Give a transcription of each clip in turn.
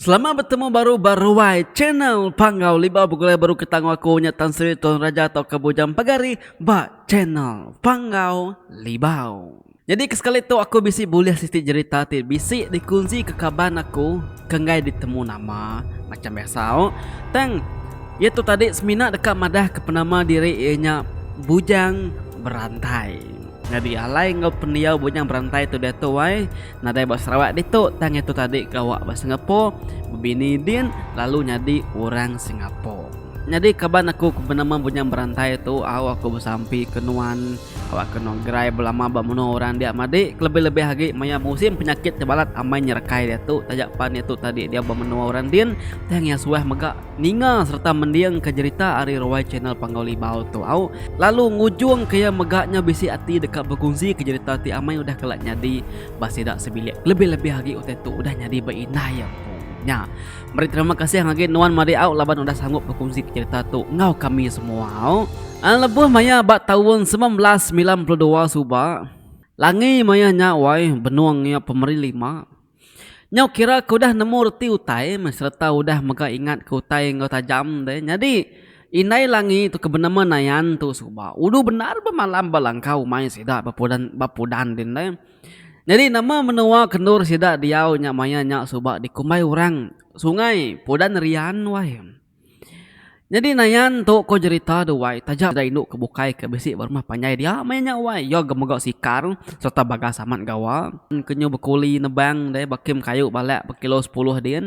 Selamat bertemu baru channel Panggau Liba Bugulai baru ketanggu aku nyatan Sri Tuan Raja atau Kebujang Pagari ba channel Panggau Libau. Jadi kesekali tu aku bisi boleh sisi cerita ti bisi dikunci ke kaban aku kengai ditemu nama macam biasa tang iaitu tadi semina dekat madah ke penama diri ianya Bujang Berantai. Jadi alai ngau pendiau bujang berantai tu dia tu wai nadai bahasa Sarawak ditu tang itu tadi gawak bahasa Singapura bini din lalu nyadi orang Singapura. Jadi kaban aku bernama bujang berantai tu aku bersampi kenuan awak kena gerai belama bamuno orang dia madi lebih-lebih lagi maya musim penyakit tebalat amai nyerekai dia tu tajak pan itu tadi dia bamuno orang din tang yang suah mega ninga serta mendiang ke cerita ari rawai channel Panggau Libau tu lalu ngujung kaya megaknya bisi hati dekat berkongsi ke cerita ti amai udah kelak nyadi basidak sebilik lebih-lebih lagi udah tu udah nyadi berindah ya nya. Mari terima kasih lagi nuan mari laban udah sanggup berkongsi ke cerita tu ngau kami semua lebuh maya bat tahun 1992 suba langi maya nya wai benuang nya pemeri lima nyau kira kau dah nemu reti utai serta udah mega ingat ke utai ngau tajam deh jadi inai langi tu kebenaran nayan tu suba udu benar bermalam balangkau main sida bapudan din deh. Jadi nama menua kendur sida diau nya maya nya suba dikumai orang sungai podan rian wai. Jadi nayan tu ko cerita do wai tajak da induk kebukai ke besi bermah panjai dia mainnya wai yo gemegok sikar serta bagas amat gawa kenyo bekuli nebang deh bakim kayu balak berkilo 10 din.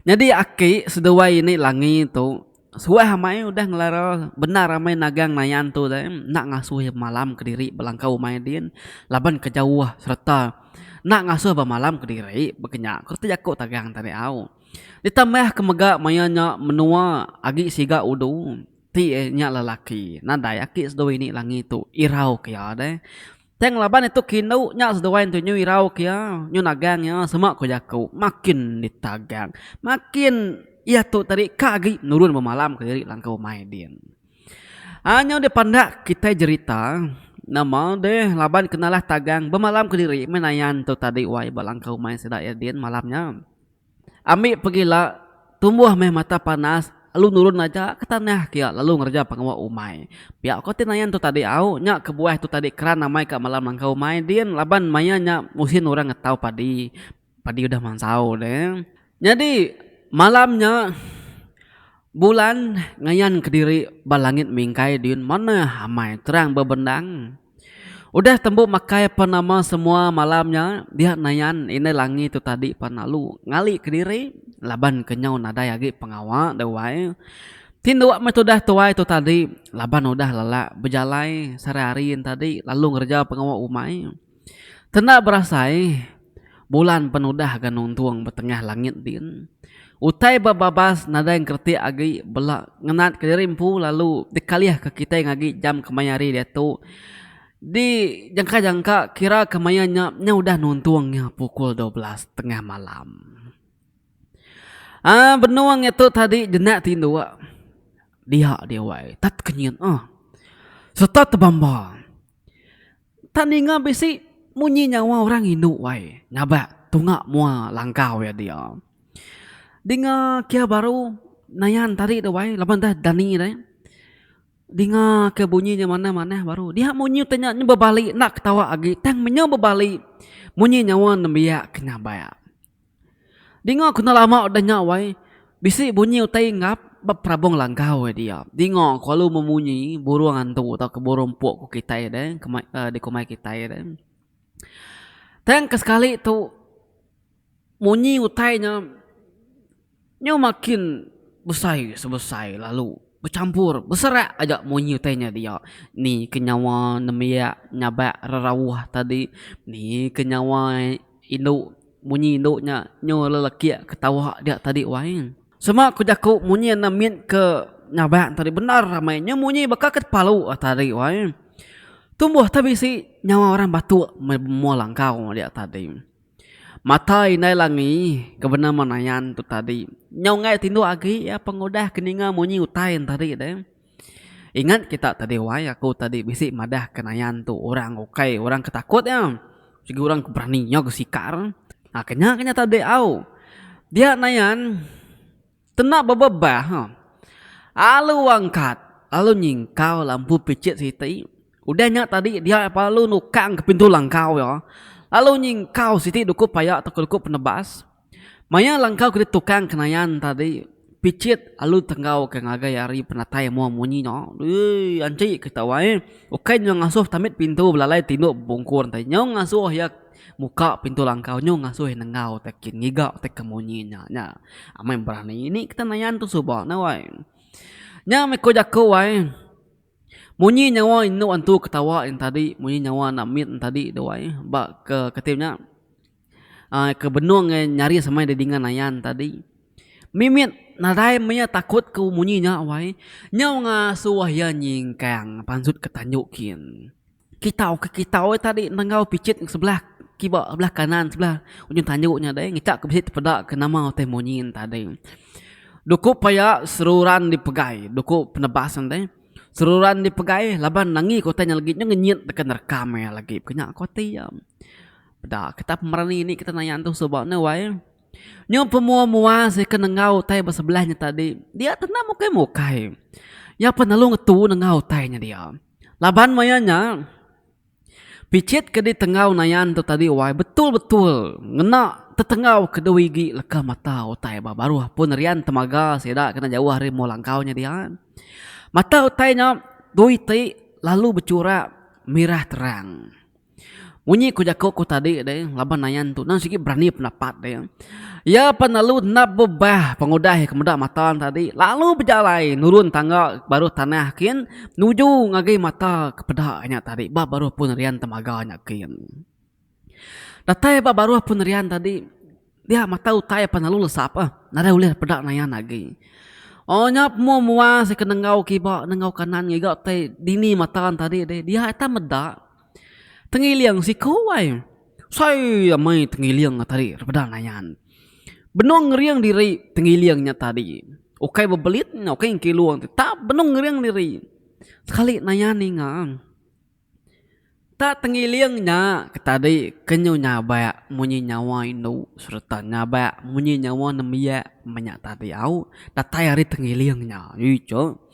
Jadi aki sedewai ini langi tu suah mai udah ngelara benar ramai nagang nayan tu deh nak ngasuh malam ke diri belangkau mai din laban ke jauh serta nak ngasuh malam ke diri bekenyak kurti aku tagang tadi ditambah kemega mayanya menua agi siga udu ti nya lelaki nadai aki sedoi ini langi tu irau kaya deh teng laban itu kinau nya sedoi tu nyu irau kaya nyu nagang ya semak ko jaku makin ditagang makin ia tu tadi kagi nurun bermalam ke diri langkau mai din hanya de pandak kita cerita nama deh laban kenalah tagang bermalam ke diri menayan tu tadi wai balangkau mai sedak ya din malamnya ambil pergilah tumbuh meh mata panas lalu nurun aja ke tanah kia lalu ngerja pengawa umai pihak kau tinayan tu tadi nyak ke buah tu tadi keran namai ke malam langkau mai din laban maya nyak musim orang ngetau padi udah mansau deh jadi malamnya bulan ngayan ke diri balangit mingkai din mana hamai terang bebenang udah tembuk makai penama semua malamnya dia nayan ini langi tu tadi panalu ngali ke diri laban kenyau nada yagi pengawa dewai tindu metodah tuai tu tadi laban udah lala berjalai sehari-hari tadi lalu ngerja pengawa umai tena berasai bulan penudah ganung tuang betengah langit din utai bababas nada yang kerti agi belak ngenat ke diri empu lalu dikaliah ke kita yang agi jam kemayari dia tu di jangka-jangka kira kemayanya udah nuntuangnya pukul 12 tengah malam. Benuang itu tadi jenak tindu dia wai tat kenyin serta tebamba. Taninga bisi munyi nyawa orang induk wai nyabak tungak mua langkau ya dia. Dinga kia baru nayan tadi tu wai laban dah dani deh. Dinga ke bunyinya mana-mana baru dia munyi tanya berbalik nak ketawa lagi tang menyo berbalik munyi nyawa nembia kena baya dinga kena lama udah nyawai bisi bunyi utai ngap berprabong langkau dia dinga kalau memunyi burung antu atau ke burung pok ku kita deh di kumai kita deh tang kesekali tu munyi utainya nyo makin besai lalu bercampur berserak aja munyi tanya dia ni kenyawa nemia nyabak rerawah tadi ni kenyawa induk munyi induknya nyo lelaki ketawa dia tadi wain semua aku jaku munyi namin ke nyabak tadi benar ramainya munyi bakal ke palu tadi wain tumbuh tapi si nyawa orang batu mau langkau dia tadi mata inai langi kebenar manayan tu tadi nyau ngai tindu agi ya pengodah keninga munyi utain tadi deh ingat kita tadi wai aku tadi bisi madah kenayan tu orang okai orang ketakut ya segi orang beraninya kesikar nah kenya tadi Dia nayan tenak bebebah. Lalu angkat, lalu nyingkau lampu picit siti. Udahnya tadi dia lalu nukang ke pintu langkau ya. Lalu nyingkau siti dukup payak atau dukup penebas. Maya langkau ke tukang kenayan tadi. Picit lalu tenggau ke ngagayari penatai mua munyi no. Anci kita wae. Oke nyong ngasuh tamit pintu belalai tinduk bungkur tadi. Nyong ngasuh ya muka pintu langkau nyong ngasuh nengau tekin ngigau tek kemunyinya nya. Amai berani ini kita nayan tu subah na wae. Nya me ko jako wae. Munyi nyawa inu antu ketawa yang tadi munyi nyawa namit tadi do wae. Ba ke ketimnya ke benung nyari sama dedingan nayan tadi. Mimit nadai menya takut ke munyinya wae. Nyau ngasuh ya nyingkang pansut ketanjukin. Kitau ke kitau tadi nengau picit sebelah kiba sebelah kanan sebelah ujung tanjuknya deh ngicak ke bisit pedak ke nama teh munyin tadi. Dukup paya seruran dipegai, dukup penebasan deh. Seruran dipegai laban nangi kotanya lagi nyengit tekan rekam ya lagi kenyak koti ya. Pedak kita pemerani ini kita nanya tuh sebabnya wae. Nyong pemua-mua si kenengau tay bersebelahnya tadi. Dia tenang mukai-mukai. Ya penalu ngetu nengau taynya dia. Laban mayanya. Picit ke di tengau nayan tu tadi. Wai betul-betul. Ngena tetengau ke dewigi leka mata utai baru pun rian temaga sedak kena jauh hari mau langkaunya dia. Mata utainya dui ti lalu bercurak mirah terang. Munyi ku jako ku tadi deh laban nayan tu nang sikit berani pendapat deh. Ya penalu nabubah pengudah kemudak matan tadi lalu berjalan nurun tangga baru tanah kin nuju ngagai mata kepedaknya tadi ba baru pun rian temaganya kin. Datai ba baru pun rian tadi dia mata utai penalu lesap nada ulir pedak nayan lagi. Oh nyap mua si kenengau kiba nengau kanan ngigau teh dini matan tadi deh dia eta medak. Tengiliang si kawai. Saya mai tengiliang tadi pada nayan. Benong ngeriang diri tengiliangnya tadi. Okai bebelit, okai kiluang. Tak benong ngeriang diri. Sekali nayan ni nga. Tak tengiliangnya tadi kenyo nyaba munyi nyawa inu serta nyaba munyi nyawa nemia banyak tadi au. Datai hari tengiliangnya. Ijo.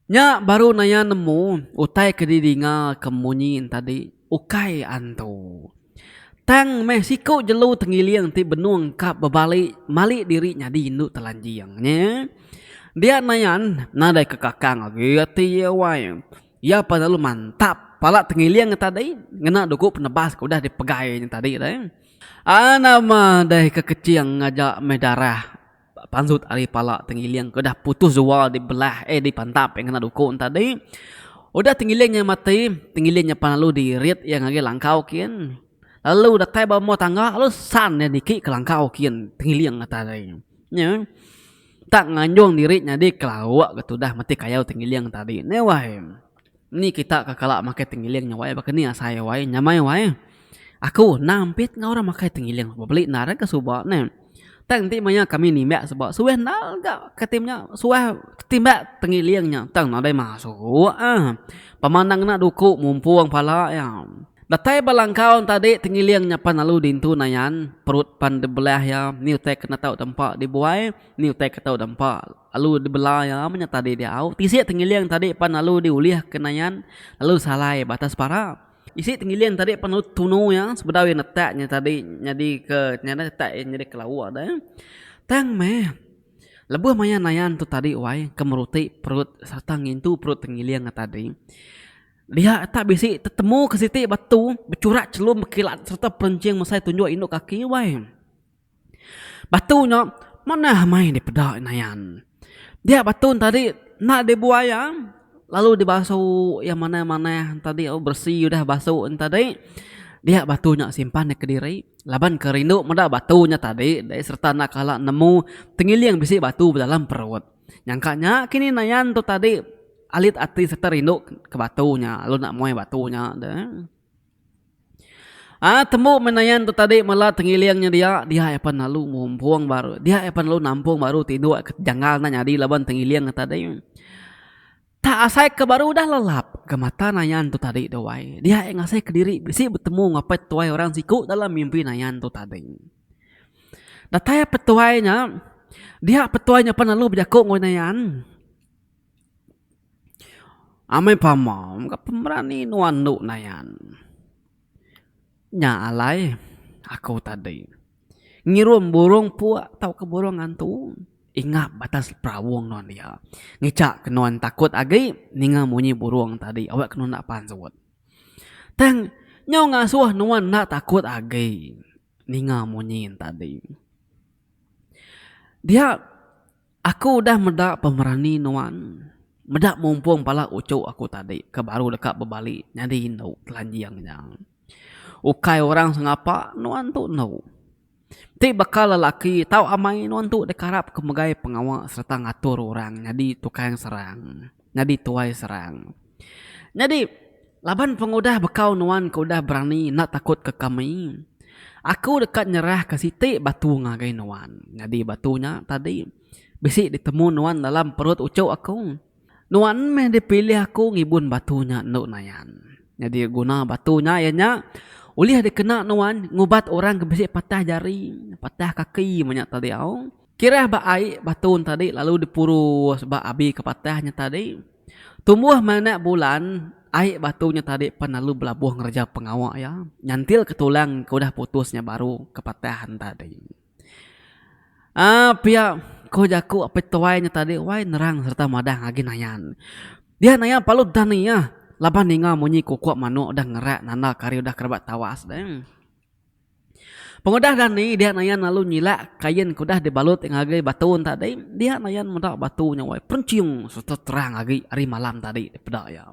Nya baru naya nemu utai kedidinga kemunyin tadi ukai antu. Tang Mexico jelu tengiliang ti benung kap babalik malik dirinya di Hindu telanjiangnya. Dia nayan nadai ke kakang lagi ti wai. Ya padalu mantap pala tengiliang tadi ngena duku penebas udah dipegainya tadi deh. Ana mah dai kekeciang ngajak medarah pansut ali pala tengiliang kedah putus zual di belah di pantap yang kena dukun tadi. Udah tengiliangnya mati, tengiliangnya panalu dirit yang ngage langkau kian. Lalu datai bawa mau tangga, lalu san ya diki ke langkau kian tengiliang tadi. Ya. Tak nganjung diritnya di kelawak gitu dah mati kayau tengiliang tadi. Ne wae. Ni kita kakala make tengiliangnya wae bakal ni saya wae nyamai wae. Aku nampit ngau orang makai tengiliang beli nara ke subak ne. Tang ti maya kami ni mek sebab sueh nal gak ketimnya sueh timbak tengiliangnya tang na dai masuk pemandang na duku mumpung pala ya datai balangkau tadi tengiliangnya panalu dintu nayan perut pan dibelah ya niu tek kena tau tempat dibuai niu tek tau tempat lalu dibelah ya menya tadi dia au tisi tengiliang tadi panalu diuliah kenayan lalu salai batas para isi tengiliang tadi penuh tunu ya sebedawi netaknya tadi jadi ke nyana tak jadi kelawak dah. Tang meh. Lebuh maya nayan tu tadi wai kemeruti perut serta ngintu perut tengiliang tadi. Dia tak bisi tetemu ke siti batu bercurak celum berkilat serta perencing masai tunjuk induk kaki wai. Batunya mana main di pedak nayan. Dia batu tadi nak dibuaya lalu dibasuh yang mana-mana tadi bersih udah basuh tadi dia batunya simpan ke diri laban kerindu meda batunya tadi dari serta nak kala nemu tengiliang bisi batu dalam perut nyangkanya kini nayan tu tadi alit ati serta rindu ke batunya lalu nak muai batunya deh. Temu menayan tu tadi malah tengiliangnya dia epan lalu mumpung baru dia epan lalu nampung baru tidur ke janggalnya jadi laban tengiliang tadi. Tak asai ke baru udah lelap ke mata nayan tu tadi doai. Dia yang asai ke diri bisi bertemu ngapet tuai orang siku dalam mimpi nayan tu tadi. Dataya petuainya, dia petuainya penalu berjakuk ngonayan. Amai pamam ka pemberani nuan nuk nayan. Nya alai aku tadi. Ngirum burung puak tau ke burung antu. Ingat batas prawong non dia. Ngicak kenuan takut agi ninga munyi burung tadi. Awak kenuan nak pansut. Teng nyau ngasuh nuan nak takut agi ninga munyi tadi. Dia aku udah medak pemerani nuan. Medak mumpung pala ucuk aku tadi. Kebaru dekat berbalik. Jadi no telanjiangnya. Ukai orang sengapa nuan tu no. Ti bakal lelaki tahu amai nuan tu dekarap kemegai pengawal serta ngatur orang. Jadi tukang serang. Jadi tuai serang. Jadi laban pengudah bekau nuan kau dah berani nak takut ke kami. Aku dekat nyerah ke siti batu ngagai nuan. Jadi batunya tadi bisik ditemu nuan dalam perut ucuk aku. Nuan meh dipilih aku ngibun batunya nuk nayan. Jadi guna batunya ianya ulih dikena nuan ngubat orang ke bisik patah jari, patah kaki banyak tadi au. Kira ba air batun tadi lalu dipurus ba abi ke patahnya tadi. Tumbuh mana bulan air batunya tadi penalu belabuh ngerja pengawak ya. Nyantil ke tulang ke udah putusnya baru kepatahan tadi. Pihak ko jaku apa tuainya tadi wai nerang serta madah ngagi nayan. Dia naya palut dani ya. Laban ninga munyi kukuak manuk udah ngerak nana kari udah kerabat tawas deh. Pengudah dani dia nayan lalu nyilak kain kudah dibalut ngagi batun tadi. Dia nayan mendak batunya wai penciung serta terang ngagi hari malam tadi pedak ya.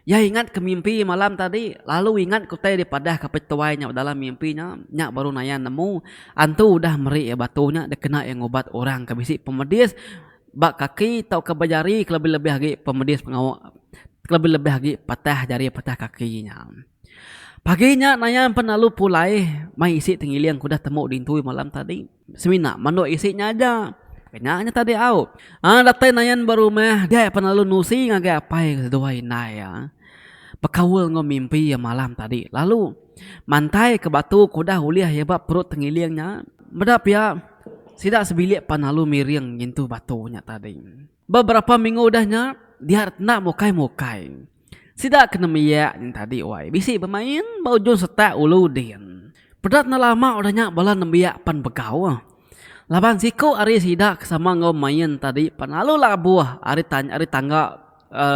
Ya ingat ke mimpi malam tadi. Lalu ingat kutai dipadah ke petuainya dalam mimpinya. Nyak baru nayan nemu. Antu udah meri ya batunya. Dia kena yang ngobat orang ke bisik pemedis. Bak kaki tau ke bajari. Lebih-lebih lagi pemedis pengawak. Lebih-lebih lagi patah jari patah kakinya. Paginya nayan penalu pulai. Mai isi tenggili yang kudah temu dintui malam tadi. Semina manuk isinya aja. Kenyaknya tadi au. Datay nayan baru meh. Dia penalu nusi ngagay apay keseduhay na ya. Bekawal ngomimpi ya malam tadi. Lalu mantai ke batu kuda uliah ya bab perut tenggiliangnya. Medap ya sidak sebilik panalu miring ngintu batunya tadi. Beberapa minggu udahnya dia nak mokai-mokai. Sidak kena miyak yang tadi wai. Bisi bermain bau jun setak ulu din. Pedat na lama udahnya bala nembiak pan begau. Laban siku ari sidak sama ngom main tadi panalu lah buah ari tangga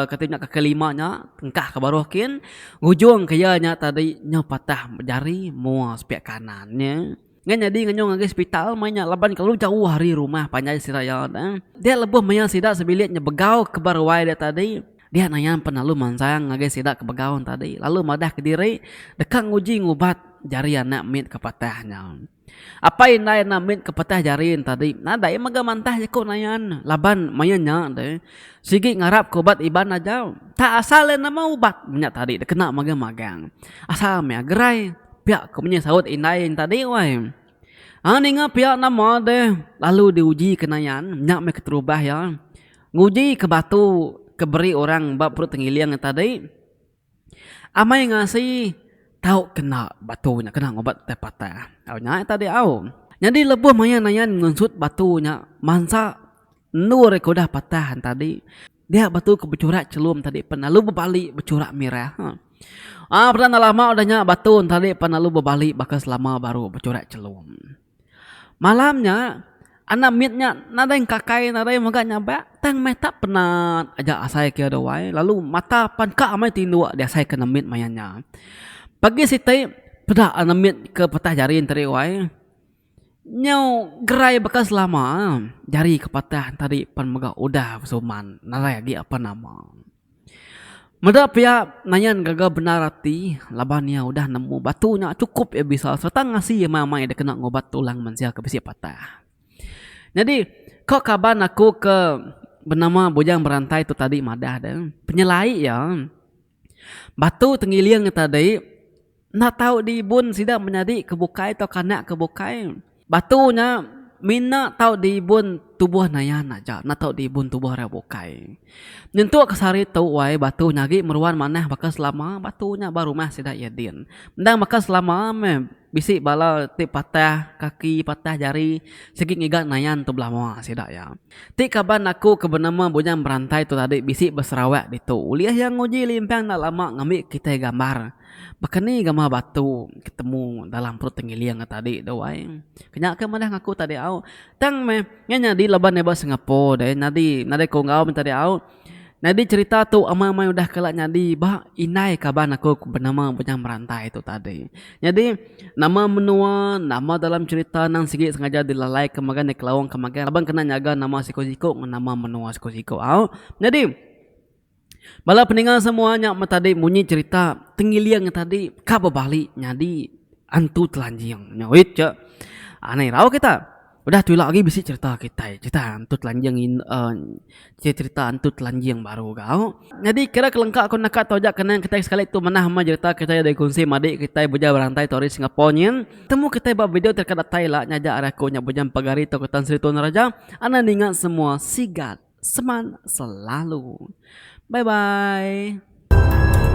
ketimnya ke kelimanya tengkah ke barokin ujung kayanya tadi nyopatah jari mua sepiak kanannya ngan jadi nganyong ngage hospital mainnya laban kalau jauh hari rumah panjang siraya dia lebuh maya sidak sebiliknya begau ke barwai dia tadi dia nanya penalu mansang ngage sidak ke begaun tadi lalu madah ke diri dekang uji ngubat jari anak mit ke patahnya. Apa inday namit kepatah jarin tadi. Nada yang magamantah ya ko nayan. Laban mayanya deh. Sige ngarap kobat iban aja. Tak asal na mau ubat. Minyak tadi dia kena magang-magang. Asal mea gerai. Pihak kemunya saut inday yang tadi wai. Ninga pihak nama deh. Lalu diuji kenayan. Minyak me keterubah ya. Nguji ke batu. Keberi orang bab perut tenggiliang yang tadi. Amai ngasih. Tahu kena batunya, kena ngobat teh patah. Awnya tadi aw. Jadi lebuh maya nayan ngunsut batunya. Mansa nur kodah patahan tadi. Dia batu ke becurak celum tadi. Penalu berbalik becurak merah. Pernah lama udahnya batu tadi penalu berbalik bakas lama baru becurak celum. Malamnya anak mitnya nada yang kakai nada yang magak nyabak. Tang meta pernah aja asai kia doai. Lalu mata panka amai tindu dia asai kena mit mayanya. Pagi sitai pedak anamit ke patah jari tadi wai. Nyau gerai bekas lama jari ke patah tadi pan megak udah suman narai lagi apa nama. Medap ya nanyan gagal benar hati labannya udah nemu batunya cukup ya bisa serta ngasih ya mama dia kena ngobat tulang mansia ke besi patah. Jadi kok kaban aku ke bernama bujang berantai itu tadi madah dan penyelai ya. Batu tenggiliang tadi nak tahu di bun sidak menjadi kebukai atau kanak kebukai. Batunya mina tau di bun tubuh nayan aja na tau di bun tubuh rebukai nyentuh kesari tau wai batu nyagi meruan maneh bakal selama batunya baru mah sida yadin mendang bakal selama me bisi bala ti patah kaki patah jari segi ngiga nayan tu belah moa sida ya ti kaban aku kebenama bujang berantai tu tadi bisi berserawak ditu uliah yang nguji limpang na lama ngambil kita gambar bahkan ni gambar batu ketemu dalam perut tenggiliang tadi doai kenya ke mana ngaku tadi au tang me nya di laban neba Singapura deh nadi ko ngau tadi au nadi cerita tu ama udah kelak nyadi bah inai kaban aku bernama bujang merantai itu tadi jadi nama menua nama dalam cerita nang sigi sengaja dilalai kemagan di kelawang kemagan abang kena nyaga nama siko-siko nama menua siko-siko au jadi bala peninggal semuanya tadi bunyi cerita tenggiliang tadi kaba balik nyadi antu telanjang nyawit cak aneh raw kita udah tuh lagi bisa cerita kita cerita antu telanjang cerita antu telanjang baru kau jadi kira kelengkap aku nak tojak kena kita sekali itu mana hama cerita kita dari kunci madi kita buja berantai tori Singapura temu kita buat video terkadang Thailand nyaja araku nyabujang pagari tokotan Sri Tuan Raja ana ningat semua sigat seman selalu. Bye bye.